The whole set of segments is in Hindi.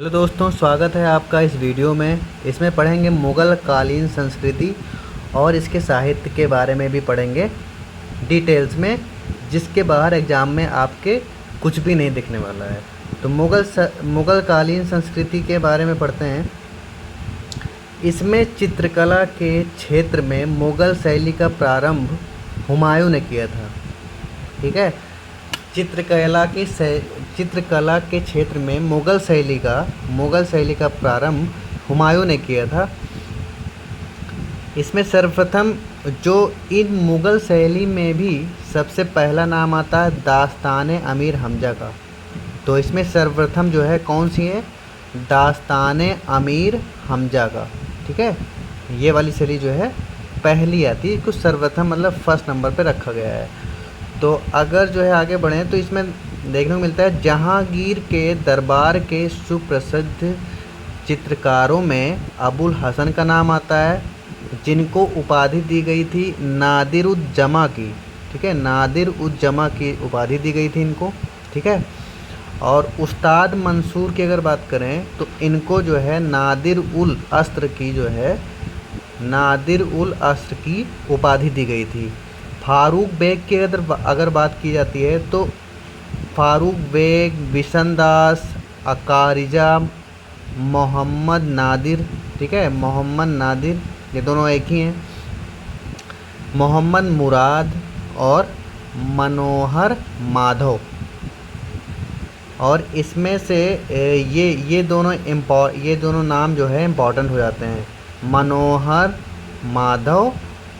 हेलो दोस्तों, स्वागत है आपका इस वीडियो में। इसमें पढ़ेंगे मुग़ल कालीन संस्कृति और इसके साहित्य के बारे में भी पढ़ेंगे डिटेल्स में, जिसके बाहर एग्ज़ाम में आपके कुछ भी नहीं दिखने वाला है। तो मुग़ल कालीन संस्कृति के बारे में पढ़ते हैं। इसमें चित्रकला के क्षेत्र में मुग़ल शैली का प्रारंभ हुमायूं ने किया था। ठीक है, चित्रकला के क्षेत्र में मुग़ल शैली का प्रारंभ हुमायूं ने किया था। इसमें सर्वप्रथम जो इन मुग़ल शैली में भी सबसे पहला नाम आता है दास्तान अमीर हमजा का। तो इसमें सर्वप्रथम जो है कौन सी है, दास्तान अमीर हमजा का। ठीक है, ये वाली शैली जो है पहली आती है, कुछ सर्वप्रथम मतलब फर्स्ट नंबर पे रखा गया है। तो अगर जो है आगे बढ़ें तो इसमें देखने को मिलता है जहांगीर के दरबार के सुप्रसिद्ध चित्रकारों में अबुल हसन का नाम आता है, जिनको उपाधि दी गई थी नादिर उज जमा की। ठीक है, नादिर उज जमा की उपाधि दी गई थी इनको। ठीक है, और उस्ताद मंसूर की अगर बात करें तो इनको जो है नादिर उल अस्र की उपाधि दी गई थी। फारूक बेग की अगर बात की जाती है तो फारूक बेग, बिशनदास, अकारिजा, मोहम्मद नादिर। ठीक है, मोहम्मद नादिर ये दोनों एक ही हैं। मोहम्मद मुराद और मनोहर माधव। और इसमें से ये दोनों नाम जो है इम्पॉर्टेंट हो जाते हैं, मनोहर माधव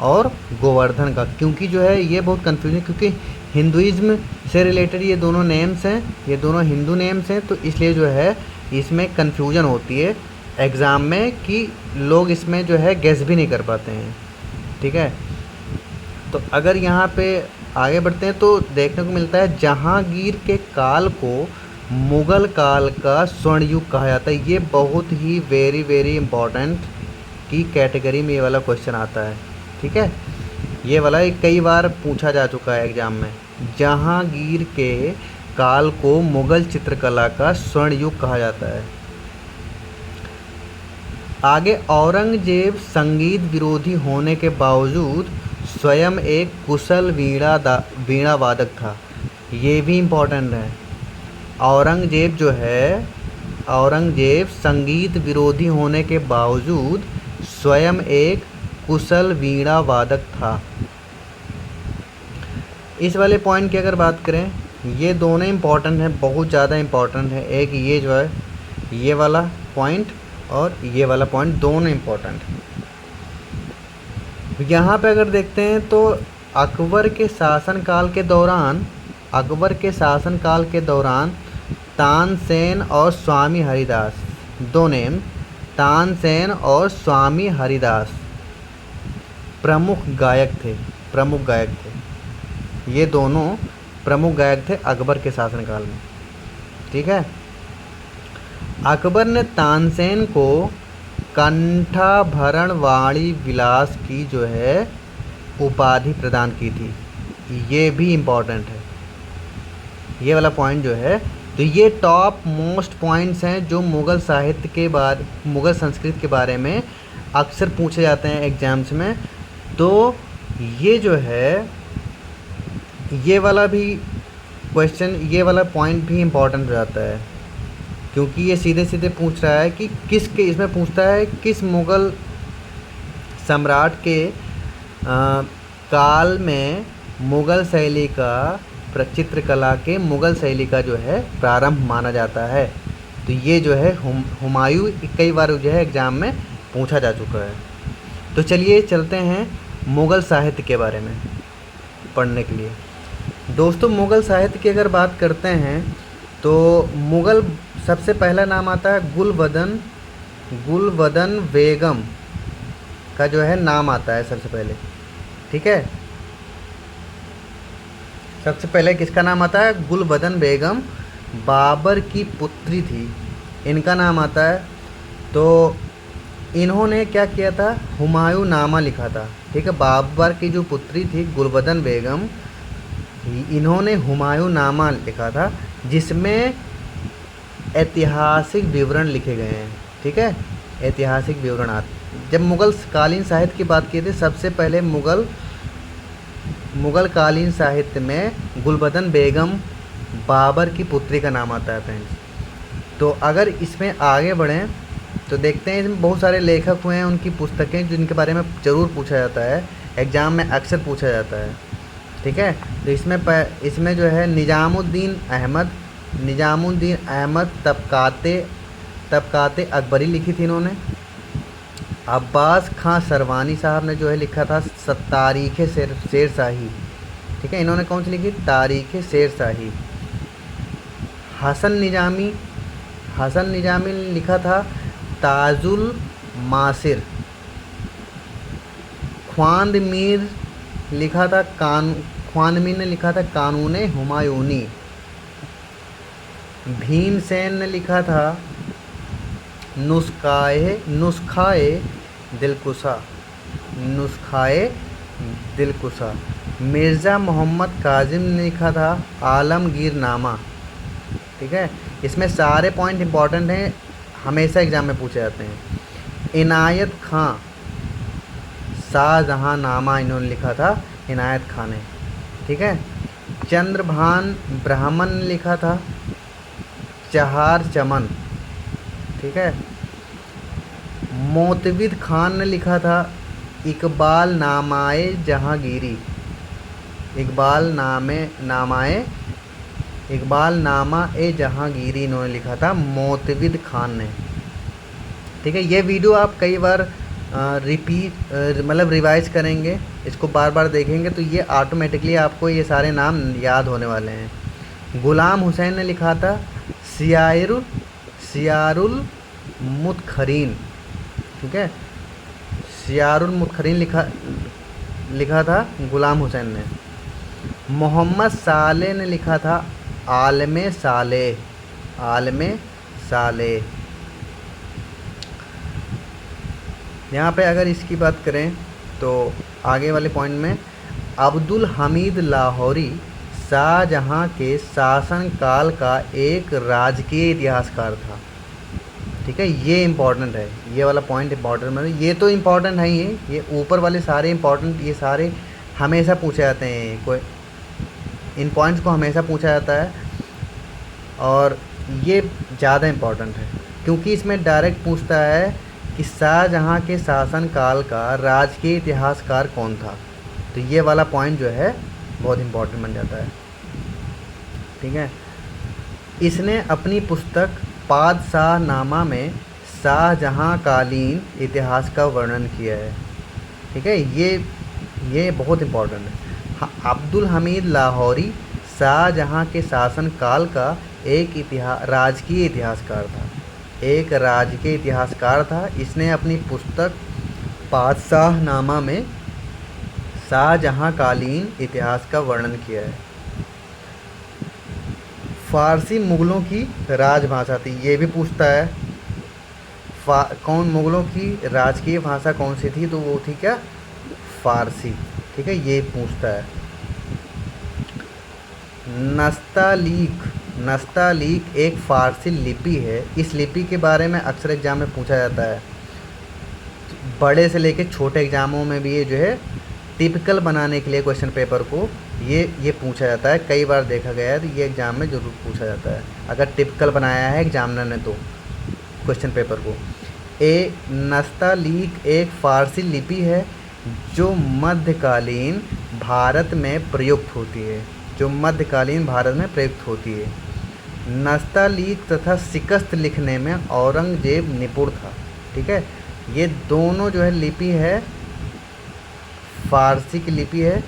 और गोवर्धन का, क्योंकि जो है ये बहुत कन्फ्यूजन, क्योंकि हिंदुइज्म से रिलेटेड ये दोनों नेम्स हैं, ये दोनों हिंदू नेम्स हैं, तो इसलिए जो है इसमें कन्फ्यूजन होती है एग्ज़ाम में कि लोग इसमें जो है गेस भी नहीं कर पाते हैं। ठीक है, तो अगर यहाँ पे आगे बढ़ते हैं तो देखने को मिलता है जहांगीर के काल को मुग़ल काल का स्वर्ण युग कहा जाता है। ये बहुत ही वेरी इम्पॉर्टेंट की कैटेगरी में ये वाला क्वेश्चन आता है। ठीक है, ये वाला कई बार पूछा जा चुका है एग्ज़ाम में। जहांगीर के काल को मुग़ल चित्रकला का स्वर्ण युग कहा जाता है। आगे, औरंगजेब संगीत विरोधी होने के बावजूद स्वयं एक कुशल वीणा वादक था। ये भी इम्पोर्टेंट है। औरंगजेब संगीत विरोधी होने के बावजूद स्वयं एक कुशल वीणा वादक था। इस वाले पॉइंट की अगर बात करें, ये दोनों इम्पॉर्टेंट हैं, बहुत ज़्यादा इम्पॉर्टेंट है। एक ये जो है ये वाला पॉइंट और ये वाला पॉइंट दोनों इम्पॉर्टेंट हैं। यहाँ पे अगर देखते हैं तो अकबर के शासनकाल के दौरान तानसेन और स्वामी हरिदास, दो नेम, तानसेन और स्वामी हरिदास प्रमुख गायक थे। ये दोनों प्रमुख गायक थे अकबर के शासनकाल में। ठीक है, अकबर ने तानसेन को कंठाभरण वाणी विलास की जो है उपाधि प्रदान की थी। ये भी इम्पॉर्टेंट है, ये वाला पॉइंट जो है। तो ये टॉप मोस्ट पॉइंट्स हैं जो मुग़ल संस्कृति के बारे में अक्सर पूछे जाते हैं एग्ज़ाम्स में। तो ये जो है ये वाला पॉइंट भी इम्पॉर्टेंट हो जाता है, क्योंकि ये सीधे पूछ रहा है कि इसमें पूछता है किस मुग़ल सम्राट के काल में मुग़ल शैली का जो है प्रारंभ माना जाता है। तो ये जो है हुमायूं कई बार जो है एग्ज़ाम में पूछा जा चुका है। तो चलिए चलते हैं मुग़ल साहित्य के बारे में पढ़ने के लिए। दोस्तों, मुग़ल साहित्य की अगर बात करते हैं तो मुग़ल सबसे पहला नाम आता है गुलबदन बेगम का जो है नाम आता है सबसे पहले। ठीक है, सबसे पहले किसका नाम आता है? गुलबदन बेगम, बाबर की पुत्री थी, इनका नाम आता है। तो इन्होंने क्या किया था, हुमायूं नामा लिखा था। ठीक है, बाबर की जो पुत्री थी गुलबदन बेगम, इन्होंने हुमायूं नामा लिखा था, जिसमें ऐतिहासिक विवरण लिखे गए हैं। ठीक है, ऐतिहासिक विवरण जब मुग़ल कालीन साहित्य की बात की थी, सबसे पहले मुग़ल कालीन साहित्य में गुलबदन बेगम बाबर की पुत्री का नाम आता है फ्रेंड्स। तो अगर इसमें आगे बढ़ें तो देखते हैं इसमें बहुत सारे लेखक हुए हैं, उनकी पुस्तकें जिनके बारे में ज़रूर पूछा जाता है, एग्ज़ाम में अक्सर पूछा जाता है। ठीक है, तो इसमें जो है निज़ामुद्दीन अहमद तबकाते अकबरी लिखी थी इन्होंने। अब्बास खां सरवानी साहब ने जो है लिखा था तारीख़ शेरशाही। ठीक है, इन्होंने कौन सी लिखी? तारीख़ शेरशाही। हसन निजामी ने लिखा था ताजुल मासिर। ख्वांद मीर ने लिखा था कानून हुमायूनी। भीमसेन ने लिखा था नुस्खाए दिलकुशा। मिर्ज़ा मोहम्मद काजिम ने लिखा था आलमगीरनामा। ठीक है, इसमें सारे पॉइंट इंपॉर्टेंट हैं, हमेशा एग्ज़ाम में पूछे जाते हैं। इनायत खां शाहजहाँ नामा इन्होंने लिखा था, इनायत खां ने। ठीक है, चंद्रभान ब्राह्मण ने लिखा था चहार चमन। ठीक है, मोतविद खान ने लिखा था इकबाल नामाए जहांगीरी। इकबाल नामा ए जहांगीरी इन्होंने लिखा था मोतविद खान ने। ठीक है, ये वीडियो आप कई बार रिवाइज करेंगे, इसको बार बार देखेंगे तो ये ऑटोमेटिकली आपको ये सारे नाम याद होने वाले हैं। गुलाम हुसैन ने लिखा था सियारुल मुतखरीन। ठीक है, सियारुल मुतखरीन लिखा था गुलाम हुसैन ने। मोहम्मद साले ने लिखा था आलमे साले। यहाँ पे अगर इसकी बात करें तो आगे वाले पॉइंट में अब्दुल हमीद लाहौरी शाहजहाँ के शासनकाल का एक राजकीय इतिहासकार था। ठीक है, ये इम्पोर्टेंट है, ये वाला पॉइंट इम्पोर्टेंट, मतलब ये तो इम्पोर्टेंट है ही, ये ऊपर वाले सारे इम्पोर्टेंट, ये सारे हमेशा पूछे जाते हैं, कोई इन पॉइंट्स को हमेशा पूछा जाता है और ये ज़्यादा इम्पोर्टेंट है क्योंकि इसमें डायरेक्ट पूछता है कि शाहजहाँ के शासनकाल का राजकीय इतिहासकार कौन था। तो ये वाला पॉइंट जो है बहुत इम्पोर्टेंट बन जाता है। ठीक है, इसने अपनी पुस्तक पादशाहनामा में शाहजहाँ कालीन इतिहास का वर्णन किया है। ठीक है, ये बहुत इम्पोर्टेंट है। हाँ, अब्दुल हमीद लाहौरी शाहजहाँ के शासनकाल का एक राजकीय इतिहासकार था। इसने अपनी पुस्तक पादशाहनामा में शाहजहाँ कालीन इतिहास का वर्णन किया है। फ़ारसी मुग़लों की राजभाषा थी, ये भी पूछता है। मुग़लों की राजकीय भाषा कौन सी थी? तो वो थी क्या? फ़ारसी। ठीक है, ये पूछता है। नस्तालीक एक फ़ारसी लिपि है। इस लिपि के बारे में अक्सर एग्ज़ाम में पूछा जाता है, बड़े से लेके छोटे एग्ज़ामों में भी ये जो है टिपिकल बनाने के लिए क्वेश्चन पेपर को ये पूछा जाता है। कई बार देखा गया है, तो ये एग्ज़ाम में ज़रूर पूछा जाता है अगर टिपिकल बनाया है एग्जामिनर ने तो क्वेश्चन पेपर को। नस्तालीक एक फ़ारसी लिपि है जो मध्यकालीन भारत में प्रयुक्त होती है। नस्तालीक तथा शिकस्त लिखने में औरंगजेब निपुण था। ठीक है, ये दोनों जो है लिपि है, फ़ारसी की लिपि है,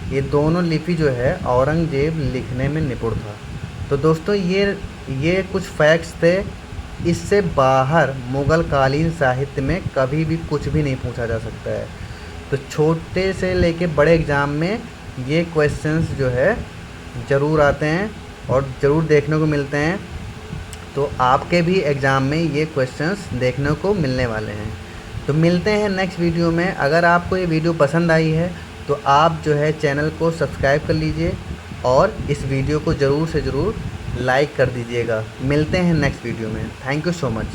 ये दोनों लिपि जो है औरंगजेब लिखने में निपुण था। तो दोस्तों ये कुछ फैक्ट्स थे। इससे बाहर मुग़ल कालीन साहित्य में कभी भी कुछ भी नहीं पूछा जा सकता है। तो छोटे से लेके बड़े एग्ज़ाम में ये क्वेश्चंस जो है ज़रूर आते हैं और ज़रूर देखने को मिलते हैं। तो आपके भी एग्ज़ाम में ये क्वेश्चंस देखने को मिलने वाले हैं। तो मिलते हैं नेक्स्ट वीडियो में। अगर आपको ये वीडियो पसंद आई है तो आप जो है चैनल को सब्सक्राइब कर लीजिए और इस वीडियो को ज़रूर से ज़रूर लाइक कर दीजिएगा। मिलते हैं नेक्स्ट वीडियो में। Thank you so much.